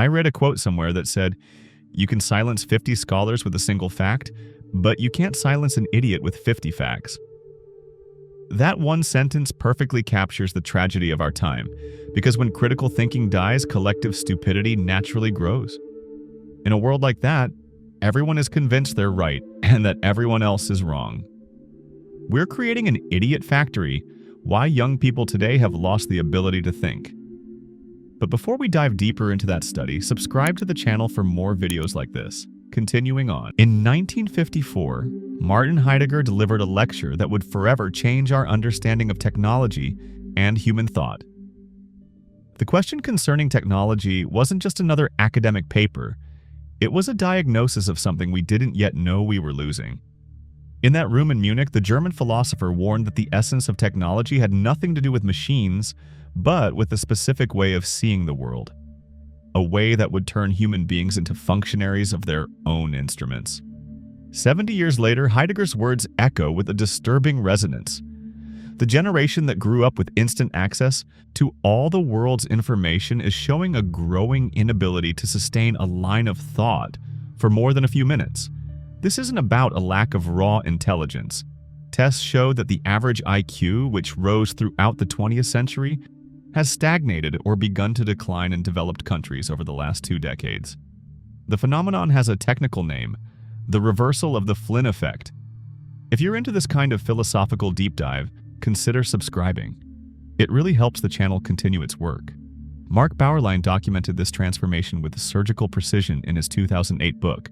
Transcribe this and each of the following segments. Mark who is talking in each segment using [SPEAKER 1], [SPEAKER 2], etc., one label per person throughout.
[SPEAKER 1] I read a quote somewhere that said, "You can silence 50 scholars with a single fact, but you can't silence an idiot with 50 facts." That one sentence perfectly captures the tragedy of our time, because when critical thinking dies, collective stupidity naturally grows. In a world like that, everyone is convinced they're right and that everyone else is wrong. We're creating an idiot factory. Why young people today have lost the ability to think. But before we dive deeper into that study, subscribe to the channel for more videos like this. Continuing on. In 1954, Martin Heidegger delivered a lecture that would forever change our understanding of technology and human thought. The question concerning technology wasn't just another academic paper. It was a diagnosis of something we didn't yet know we were losing. In that room in Munich, the German philosopher warned that the essence of technology had nothing to do with machines, but with a specific way of seeing the world. A way that would turn human beings into functionaries of their own instruments. 70 years later, Heidegger's words echo with a disturbing resonance. The generation that grew up with instant access to all the world's information is showing a growing inability to sustain a line of thought for more than a few minutes. This isn't about a lack of raw intelligence. Tests show that the average IQ, which rose throughout the 20th century, has stagnated or begun to decline in developed countries over the last 2 decades. The phenomenon has a technical name, the reversal of the Flynn effect. If you're into this kind of philosophical deep dive, consider subscribing. It really helps the channel continue its work. Mark Bauerlein documented this transformation with surgical precision in his 2008 book,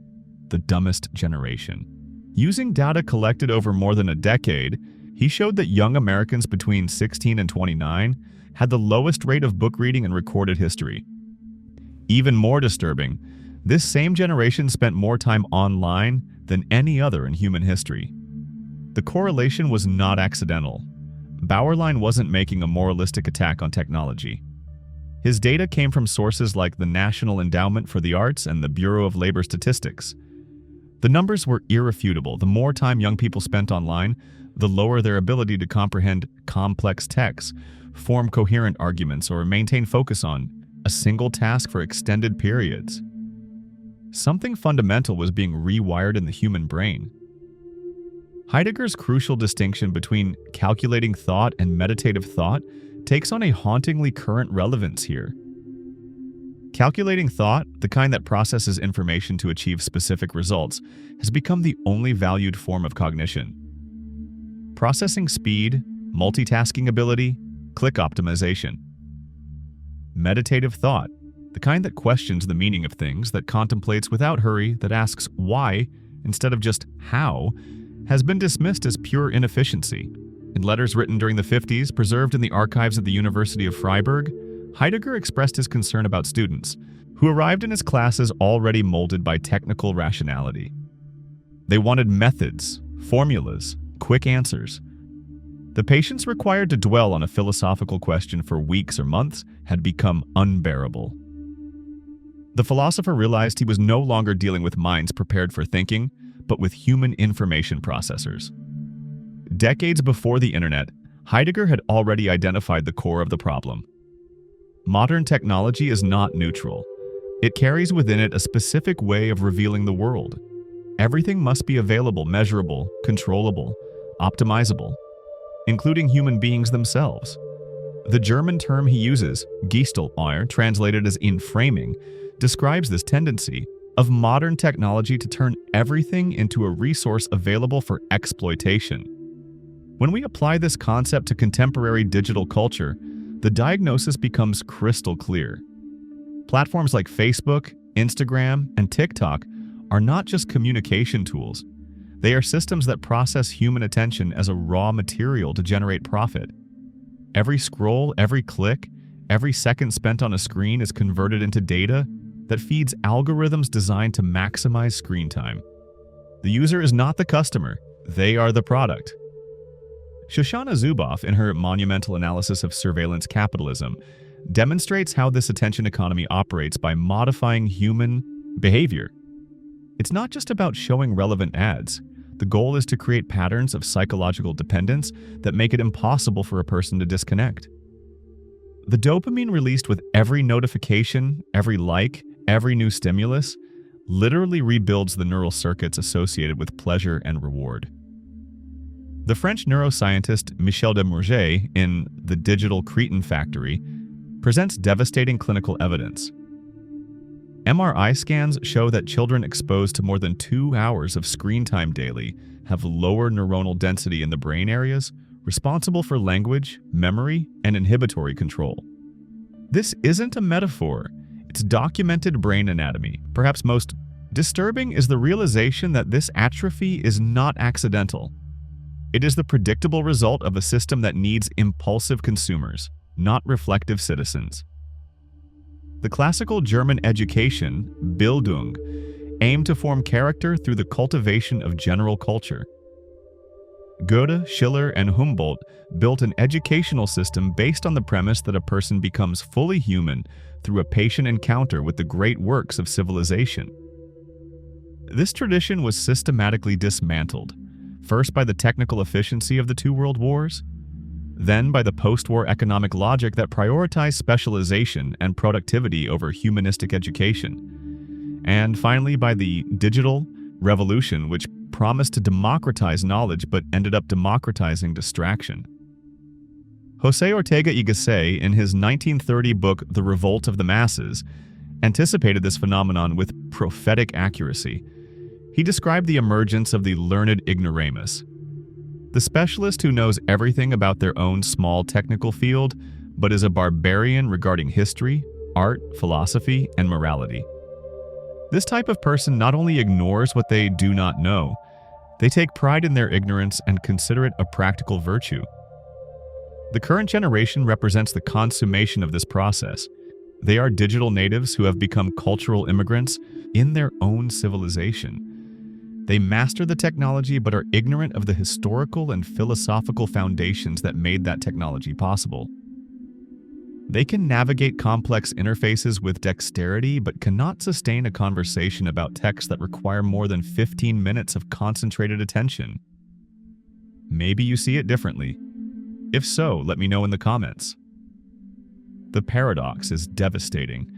[SPEAKER 1] The Dumbest Generation. Using data collected over more than a decade, he showed that young Americans between 16 and 29 had the lowest rate of book reading in recorded history. Even more disturbing, this same generation spent more time online than any other in human history. The correlation was not accidental. Bauerlein wasn't making a moralistic attack on technology. His data came from sources like the National Endowment for the Arts and the Bureau of Labor Statistics. The numbers were irrefutable. The more time young people spent online, the lower their ability to comprehend complex texts, form coherent arguments, or maintain focus on a single task for extended periods. Something fundamental was being rewired in the human brain. Heidegger's crucial distinction between calculating thought and meditative thought takes on a hauntingly current relevance here. Calculating thought, the kind that processes information to achieve specific results, has become the only valued form of cognition. Processing speed, multitasking ability, click optimization. Meditative thought, the kind that questions the meaning of things, that contemplates without hurry, that asks why instead of just how, has been dismissed as pure inefficiency. In letters written during the 50s, preserved in the archives of the University of Freiburg, Heidegger expressed his concern about students who arrived in his classes already molded by technical rationality. They wanted methods, formulas, quick answers. The patience required to dwell on a philosophical question for weeks or months had become unbearable. The philosopher realized he was no longer dealing with minds prepared for thinking, but with human information processors. Decades before the internet, Heidegger had already identified the core of the problem. Modern technology is not neutral. It carries within it a specific way of revealing the world. Everything must be available, measurable, controllable, optimizable, including human beings themselves. The German term he uses, Gestaltmeier, translated as in-framing, describes this tendency of modern technology to turn everything into a resource available for exploitation. When we apply this concept to contemporary digital culture, the diagnosis becomes crystal clear. Platforms like Facebook, Instagram, and TikTok are not just communication tools. They are systems that process human attention as a raw material to generate profit. Every scroll, every click, every second spent on a screen is converted into data that feeds algorithms designed to maximize screen time. The user is not the customer, they are the product. Shoshana Zuboff, in her monumental analysis of surveillance capitalism, demonstrates how this attention economy operates by modifying human behavior. It's not just about showing relevant ads. The goal is to create patterns of psychological dependence that make it impossible for a person to disconnect. The dopamine released with every notification, every like, every new stimulus literally rebuilds the neural circuits associated with pleasure and reward. The French neuroscientist Michel de Mourget in The Digital Cretin Factory presents devastating clinical evidence. MRI scans show that children exposed to more than 2 hours of screen time daily have lower neuronal density in the brain areas responsible for language, memory, and inhibitory control. This isn't a metaphor. It's documented brain anatomy. Perhaps most disturbing is the realization that this atrophy is not accidental. It is the predictable result of a system that needs impulsive consumers, not reflective citizens. The classical German education, Bildung, aimed to form character through the cultivation of general culture. Goethe, Schiller, and Humboldt built an educational system based on the premise that a person becomes fully human through a patient encounter with the great works of civilization. This tradition was systematically dismantled, first by the technical efficiency of the two world wars, then by the post-war economic logic that prioritized specialization and productivity over humanistic education, and finally by the digital revolution, which promised to democratize knowledge but ended up democratizing distraction. José Ortega y Gasset, in his 1930 book The Revolt of the Masses, anticipated this phenomenon with prophetic accuracy. He described the emergence of the learned ignoramus, the specialist who knows everything about their own small technical field, but is a barbarian regarding history, art, philosophy, and morality. This type of person not only ignores what they do not know, they take pride in their ignorance and consider it a practical virtue. The current generation represents the consummation of this process. They are digital natives who have become cultural immigrants in their own civilization. They master the technology but are ignorant of the historical and philosophical foundations that made that technology possible. They can navigate complex interfaces with dexterity but cannot sustain a conversation about texts that require more than 15 minutes of concentrated attention. Maybe you see it differently. If so, let me know in the comments. The paradox is devastating.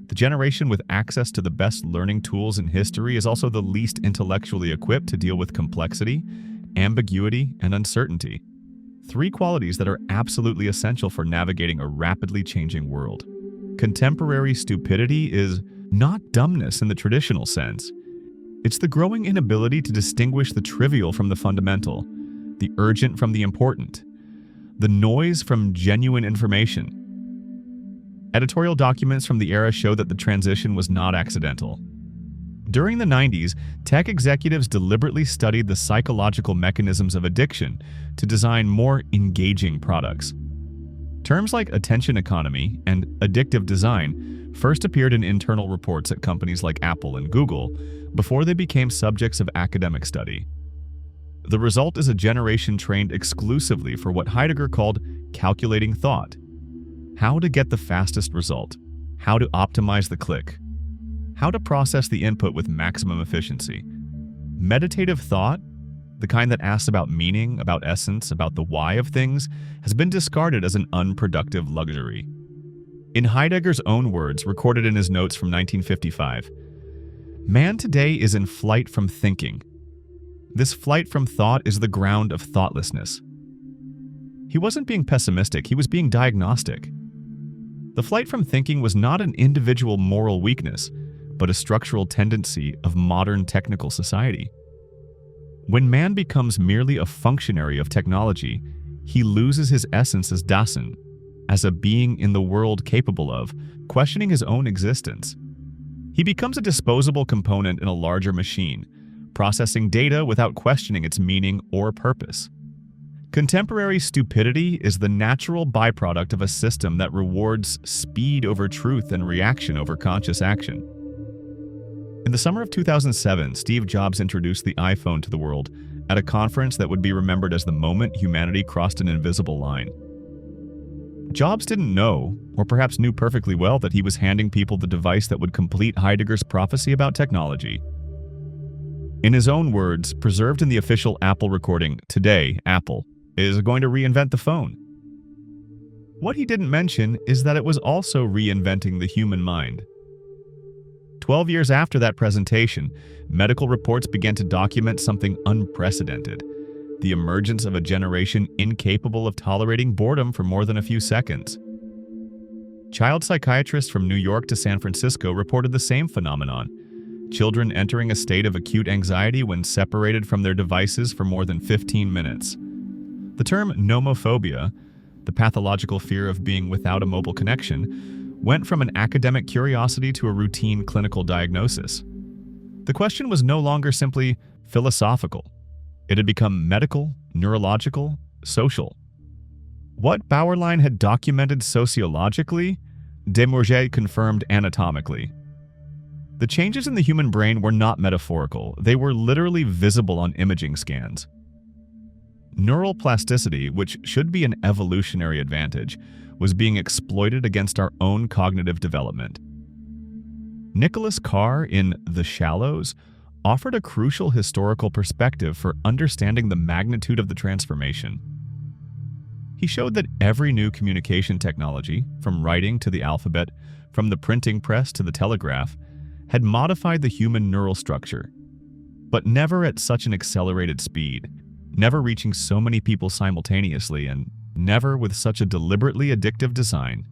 [SPEAKER 1] The generation with access to the best learning tools in history is also the least intellectually equipped to deal with complexity, ambiguity, and uncertainty. 3 qualities that are absolutely essential for navigating a rapidly changing world. Contemporary stupidity is not dumbness in the traditional sense. It's the growing inability to distinguish the trivial from the fundamental, the urgent from the important, the noise from genuine information. Editorial documents from the era show that the transition was not accidental. During the 90s, tech executives deliberately studied the psychological mechanisms of addiction to design more engaging products. Terms like attention economy and addictive design first appeared in internal reports at companies like Apple and Google before they became subjects of academic study. The result is a generation trained exclusively for what Heidegger called calculating thought. How to get the fastest result, how to optimize the click, how to process the input with maximum efficiency. Meditative thought, the kind that asks about meaning, about essence, about the why of things, has been discarded as an unproductive luxury. In Heidegger's own words, recorded in his notes from 1955, "Man today is in flight from thinking. This flight from thought is the ground of thoughtlessness." He wasn't being pessimistic, he was being diagnostic. The flight from thinking was not an individual moral weakness, but a structural tendency of modern technical society. When man becomes merely a functionary of technology, he loses his essence as Dasein, as a being in the world capable of questioning his own existence. He becomes a disposable component in a larger machine, processing data without questioning its meaning or purpose. Contemporary stupidity is the natural byproduct of a system that rewards speed over truth and reaction over conscious action. In the summer of 2007, Steve Jobs introduced the iPhone to the world at a conference that would be remembered as the moment humanity crossed an invisible line. Jobs didn't know, or perhaps knew perfectly well, that he was handing people the device that would complete Heidegger's prophecy about technology. In his own words, preserved in the official Apple recording, "Today, Apple is going to reinvent the phone." What he didn't mention is that it was also reinventing the human mind. 12 years after that presentation, medical reports began to document something unprecedented: the emergence of a generation incapable of tolerating boredom for more than a few seconds. Child psychiatrists from New York to San Francisco reported the same phenomenon: children entering a state of acute anxiety when separated from their devices for more than 15 minutes. The term nomophobia, the pathological fear of being without a mobile connection, went from an academic curiosity to a routine clinical diagnosis. The question was no longer simply philosophical. It had become medical, neurological, social. What Bauerlein had documented sociologically, Desmourget confirmed anatomically. The changes in the human brain were not metaphorical, they were literally visible on imaging scans. Neural plasticity, which should be an evolutionary advantage, was being exploited against our own cognitive development. Nicholas Carr in The Shallows offered a crucial historical perspective for understanding the magnitude of the transformation. He showed that every new communication technology, from writing to the alphabet, from the printing press to the telegraph, had modified the human neural structure, but never at such an accelerated speed, never reaching so many people simultaneously, and never with such a deliberately addictive design.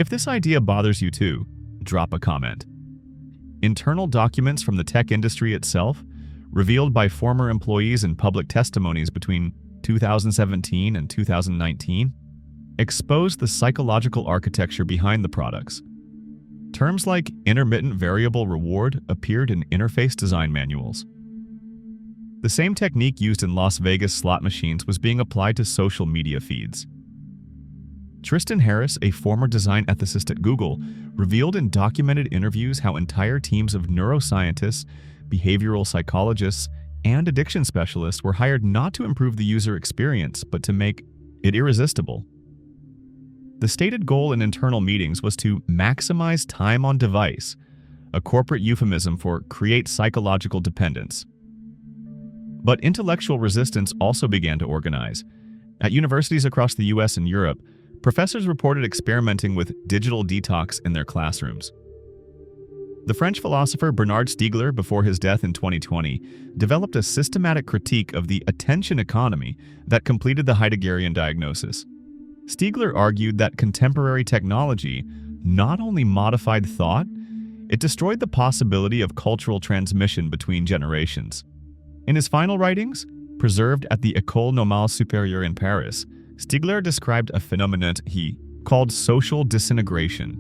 [SPEAKER 1] If this idea bothers you too, drop a comment. Internal documents from the tech industry itself, revealed by former employees in public testimonies between 2017 and 2019, exposed the psychological architecture behind the products. Terms like intermittent variable reward appeared in interface design manuals. The same technique used in Las Vegas slot machines was being applied to social media feeds. Tristan Harris, a former design ethicist at Google, revealed in documented interviews how entire teams of neuroscientists, behavioral psychologists, and addiction specialists were hired not to improve the user experience, but to make it irresistible. The stated goal in internal meetings was to maximize time on device, a corporate euphemism for create psychological dependence. But intellectual resistance also began to organize. At universities across the US and Europe, professors reported experimenting with digital detox in their classrooms. The French philosopher Bernard Stiegler, before his death in 2020, developed a systematic critique of the attention economy that completed the Heideggerian diagnosis. Stiegler argued that contemporary technology not only modified thought, it destroyed the possibility of cultural transmission between generations. In his final writings, preserved at the École Normale Supérieure in Paris, Stiegler described a phenomenon he called social disintegration.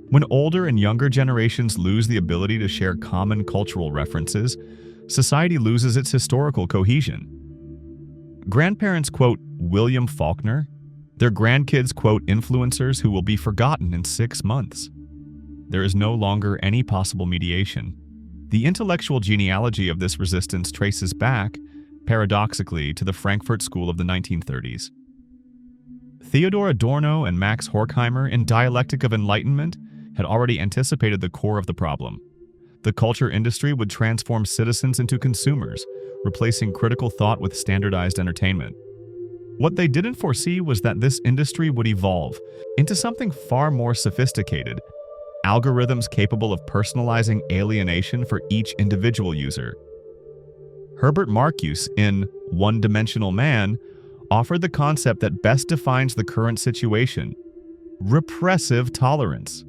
[SPEAKER 1] When older and younger generations lose the ability to share common cultural references, society loses its historical cohesion. Grandparents quote William Faulkner, their grandkids quote influencers who will be forgotten in 6 months. There is no longer any possible mediation. The intellectual genealogy of this resistance traces back, paradoxically, to the Frankfurt School of the 1930s. Theodor Adorno and Max Horkheimer in Dialectic of Enlightenment had already anticipated the core of the problem. The culture industry would transform citizens into consumers, replacing critical thought with standardized entertainment. What they didn't foresee was that this industry would evolve into something far more sophisticated, algorithms capable of personalizing alienation for each individual user. Herbert Marcuse in One-Dimensional Man offered the concept that best defines the current situation: repressive tolerance.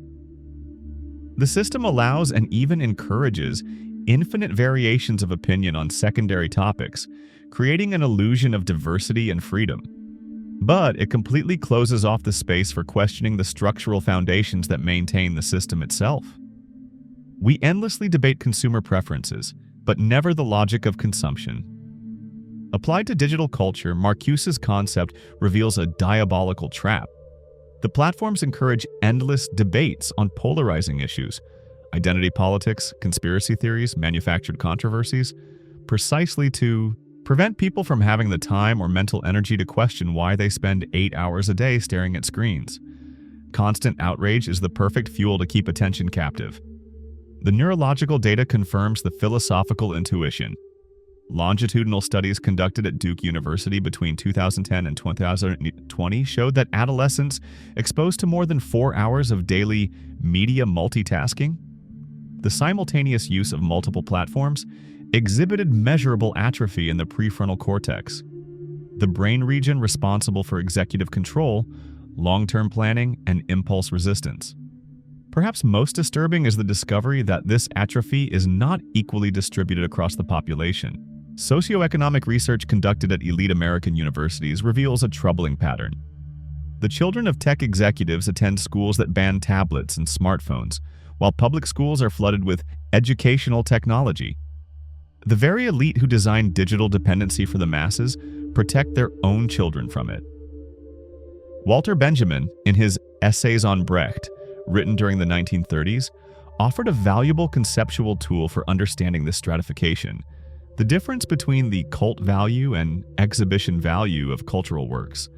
[SPEAKER 1] The system allows and even encourages infinite variations of opinion on secondary topics, creating an illusion of diversity and freedom. But it completely closes off the space for questioning the structural foundations that maintain the system itself. We endlessly debate consumer preferences, but never the logic of consumption. Applied to digital culture, Marcuse's concept reveals a diabolical trap. The platforms encourage endless debates on polarizing issues, identity politics, conspiracy theories, manufactured controversies, precisely to prevent people from having the time or mental energy to question why they spend 8 hours a day staring at screens. Constant outrage is the perfect fuel to keep attention captive. The neurological data confirms the philosophical intuition. Longitudinal studies conducted at Duke University between 2010 and 2020 showed that adolescents exposed to more than 4 hours of daily media multitasking the simultaneous use of multiple platforms exhibited measurable atrophy in the prefrontal cortex, the brain region responsible for executive control, long-term planning, and impulse resistance. Perhaps most disturbing is the discovery that this atrophy is not equally distributed across the population. Socioeconomic research conducted at elite American universities reveals a troubling pattern. The children of tech executives attend schools that ban tablets and smartphones, while public schools are flooded with educational technology. The very elite who design digital dependency for the masses protect their own children from it. Walter Benjamin, in his Essays on Brecht, written during the 1930s, offered a valuable conceptual tool for understanding this stratification: the difference between the cult value and exhibition value of cultural works.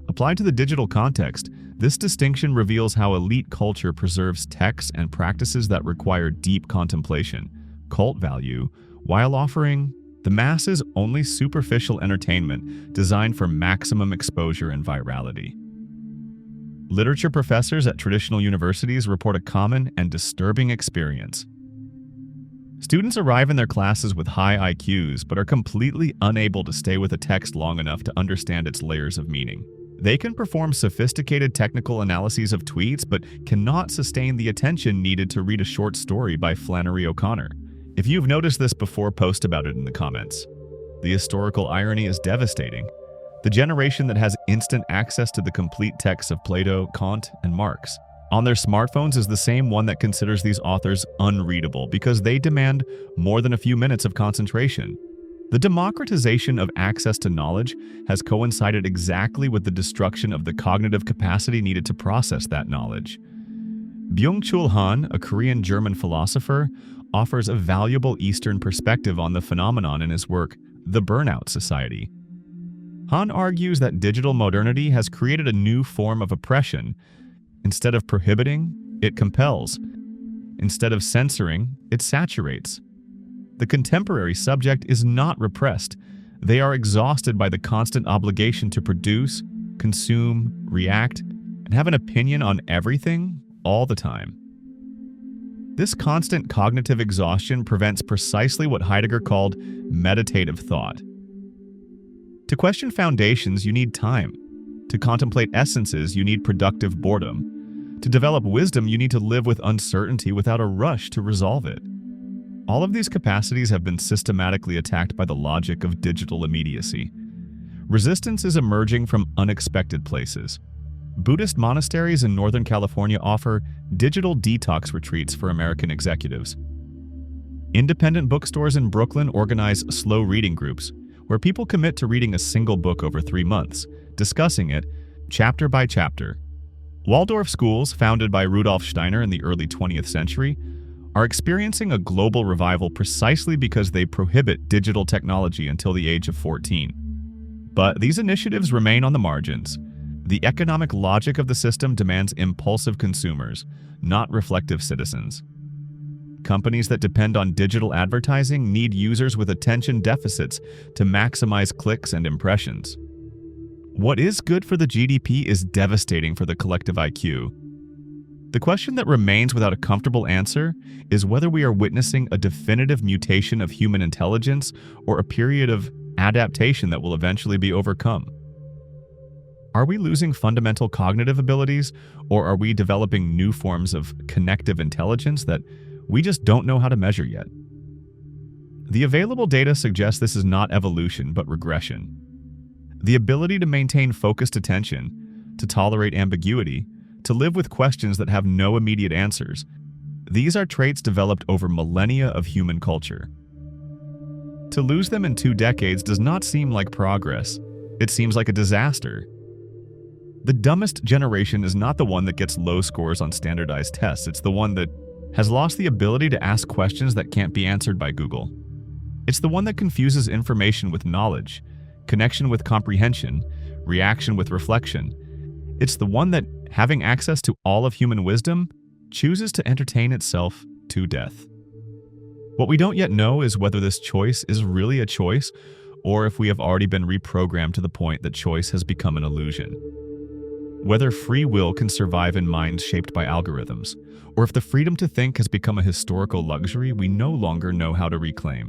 [SPEAKER 1] Applied to the digital context, this distinction reveals how elite culture preserves texts and practices that require deep contemplation, cult value, while offering the masses only superficial entertainment designed for maximum exposure and virality. Literature professors at traditional universities report a common and disturbing experience. Students arrive in their classes with high IQs but are completely unable to stay with a text long enough to understand its layers of meaning. They can perform sophisticated technical analyses of tweets but cannot sustain the attention needed to read a short story by Flannery O'Connor. If you've noticed this before, post about it in the comments. The historical irony is devastating. The generation that has instant access to the complete texts of Plato, Kant, and Marx on their smartphones is the same one that considers these authors unreadable because they demand more than a few minutes of concentration. The democratization of access to knowledge has coincided exactly with the destruction of the cognitive capacity needed to process that knowledge. Byung-Chul Han, a Korean-German philosopher, offers a valuable Eastern perspective on the phenomenon in his work, The Burnout Society. Han argues that digital modernity has created a new form of oppression. Instead of prohibiting, it compels. Instead of censoring, it saturates. The contemporary subject is not repressed. They are exhausted by the constant obligation to produce, consume, react, and have an opinion on everything all the time. This constant cognitive exhaustion prevents precisely what Heidegger called meditative thought. To question foundations, you need time. To contemplate essences, you need productive boredom. To develop wisdom, you need to live with uncertainty without a rush to resolve it. All of these capacities have been systematically attacked by the logic of digital immediacy. Resistance is emerging from unexpected places. Buddhist monasteries in Northern California offer digital detox retreats for American executives. Independent bookstores in Brooklyn organize slow reading groups, where people commit to reading a single book over 3 months, discussing it chapter by chapter. Waldorf schools, founded by Rudolf Steiner in the early 20th century, are experiencing a global revival precisely because they prohibit digital technology until the age of 14. But these initiatives remain on the margins. The economic logic of the system demands impulsive consumers, not reflective citizens. Companies that depend on digital advertising need users with attention deficits to maximize clicks and impressions. What is good for the GDP is devastating for the collective IQ. The question that remains without a comfortable answer is whether we are witnessing a definitive mutation of human intelligence or a period of adaptation that will eventually be overcome. Are we losing fundamental cognitive abilities, or are we developing new forms of connective intelligence that we just don't know how to measure yet? The available data suggests this is not evolution, but regression. The ability to maintain focused attention, to tolerate ambiguity, to live with questions that have no immediate answers. These are traits developed over millennia of human culture. To lose them in 2 decades does not seem like progress. It seems like a disaster. The dumbest generation is not the one that gets low scores on standardized tests. It's the one that has lost the ability to ask questions that can't be answered by Google. It's the one that confuses information with knowledge, connection with comprehension, reaction with reflection. It's the one that, having access to all of human wisdom, chooses to entertain itself to death. What we don't yet know is whether this choice is really a choice, or if we have already been reprogrammed to the point that choice has become an illusion. Whether free will can survive in minds shaped by algorithms, or if the freedom to think has become a historical luxury we no longer know how to reclaim.